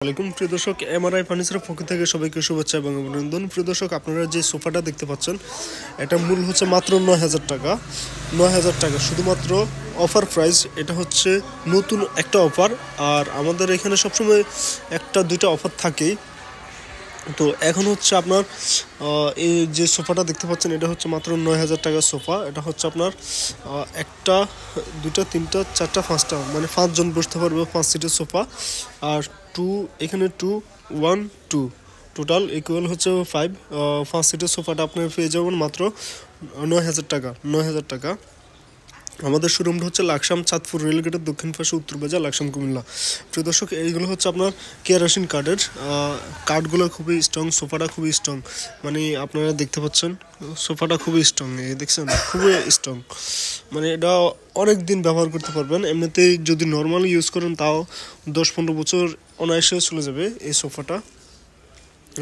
ওয়ালাইকুম প্রিয় দর্শক, এমআরআই ফার্নিচারের পক্ষ থেকে সবাইকে শুভেচ্ছা এবং অভিনন্দন। প্রিয় দর্শক, আপনারা যে সোফাটা দেখতে পাচ্ছেন এটা মূল হচ্ছে মাত্র ৯,০০০ টাকা। ৯,০০০ টাকা শুধুমাত্র অফার প্রাইস। এটা হচ্ছে নতুন একটা অফার, আর আমাদের এখানে সবসময় একটা দুইটা অফার থাকেই। তো এখন হচ্ছে আপনার এই যে সোফাটা দেখতে পাচ্ছেন এটা হচ্ছে মাত্র ৯,০০০ টাকার সোফা। এটা হচ্ছে আপনার একটা দুটা তিনটা চারটা পাঁচটা, মানে ৫ জন বসতে পারবে, ৫ সিটের সোফা। আর এখানে 2 1 2 টোটাল ইকুয়াল হচ্ছে ৫ সিটের সোফাটা আপনি পেয়ে যাবেন মাত্র ৯,০০০ টাকা। ৯,০০০ টাকা। আমাদের শোরুমটা হচ্ছে লাকসাম চাঁদপুর রেলগেটের দক্ষিণ পাশে, উত্তর বাজার, লাকসাম, কুমিল্লা। প্রিয় দর্শক, এইগুলো হচ্ছে আপনার কেরাসিন কাঠের। কাঠগুলো খুবই স্ট্রং, সোফাটা খুবই স্ট্রং, মানে আপনারা দেখতে পাচ্ছেন সোফাটা খুবই স্ট্রং। এই দেখছেন, খুবই স্ট্রং, মানে এটা অনেক দিন ব্যবহার করতে পারবেন। এমনিতেই যদি নর্মাল ইউজ করেন তাও ১০-১৫ বছর অনায়াসে চলে যাবে এই সোফাটা।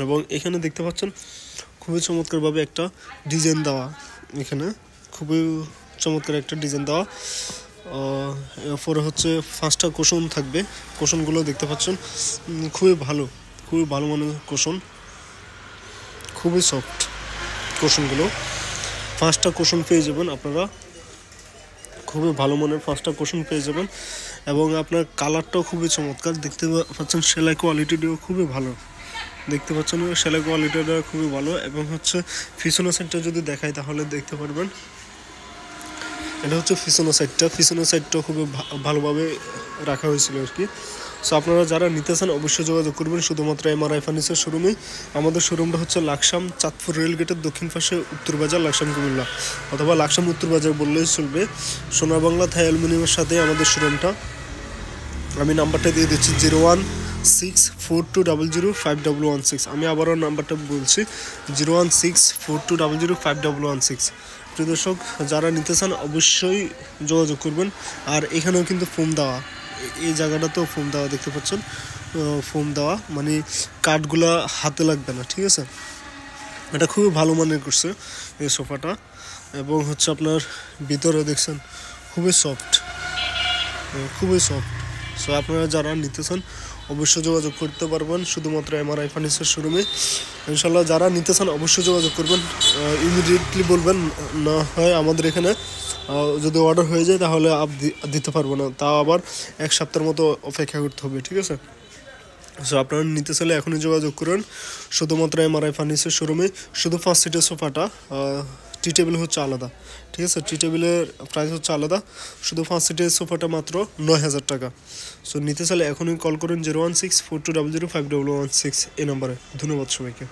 এবং এখানে দেখতে পাচ্ছেন খুবই চমৎকারভাবে একটা ডিজাইন দেওয়া, এখানে খুবই চমৎকার একটা ডিজাইন দেওয়া। এরপরে হচ্ছে 5টা কুশন থাকবে। কুশনগুলো দেখতে পাচ্ছেন খুবই ভালো মানের কুশন, খুবই সফট কুশনগুলো। 5টা কুশন পেয়ে যাবেন আপনারা, খুবই ভালো মানের 5টা কুশন পেয়ে যাবেন। এবং আপনার কালারটাও খুবই চমৎকার, দেখতে পাচ্ছেন সেলাই কোয়ালিটিটাও খুবই ভালো, দেখতে পাচ্ছেন সেলাই কোয়ালিটিটা খুবই ভালো। এবং হচ্ছে পিছনের সাইডটা যদি দেখাই তাহলে দেখতে পারবেন, এটা হচ্ছে পিছনের সাইডটা খুবই ভালোভাবে রাখা হয়েছিল আর কি। সো আপনারা যারা নিতে চান অবশ্যই যোগাযোগ করবেন শুধুমাত্র এমআরআই ফার্নিচার শোরুমে। আমাদের শোরুমটা হচ্ছে লাকসাম চাঁদপুর রেলগেটের দক্ষিণ পাশে, উত্তর বাজার, লাকসাম, কুমিল্লা, অথবা লাকসাম উত্তর বাজার বললেই চলবে। সোনার বাংলা থাই অ্যালুমিনিয়ামের সাথে আমাদের শোরুমটা। আমি নাম্বারটা দিয়ে দিচ্ছি 01642005016। আমি আবারও নাম্বারটা বলছি 01642005016। প্রিয় দর্শক, যারা নিতে চান অবশ্যই যোগাযোগ করবেন। আর এখানেও কিন্তু ফোম দেওয়া, এই জায়গাটাতেও ফোম দেওয়া দেখতে পাচ্ছেন, ফোম দেওয়া, মানে কাঠগুলা হাতে লাগবে না, ঠিক আছে। এটা খুবই ভালো মানের করছে এই সোফাটা। এবং হচ্ছে আপনার ভিতরে দেখছেন খুবই সফট। সো আপনারা যারা নিতে চান অবশ্যই যোগাযোগ করতে পারবেন শুধুমাত্র এমআরআই ফার্নিচার শোরুমে। ইনশাল্লাহ যারা নিতে চান অবশ্যই যোগাযোগ করবেন, ইমিডিয়েটলি বলবেন, না হয় আমাদের এখানে যদি অর্ডার হয়ে যায় তাহলে দিতে পারবো না, তাও আবার 1 সপ্তাহের মতো অপেক্ষা করতে হবে, ঠিক আছে। সো আপনারা নিতে চাইলে এখনই যোগাযোগ করুন শুধুমাত্র এমআরআই ফার্নিচার শোরুমে। শুধু 5 সিটের সোফাটা, টি টেবিল হচ্ছে আলাদা, ঠিক আছে, টি টেবিলের প্রাইস হচ্ছে আলাদা। শুধু 5 সিটের সোফাটা মাত্র ৯,০০০ টাকা। সো নিতে চাইলে এখনই কল করুন 01642005016 এই নম্বরে। ধন্যবাদ সবাইকে।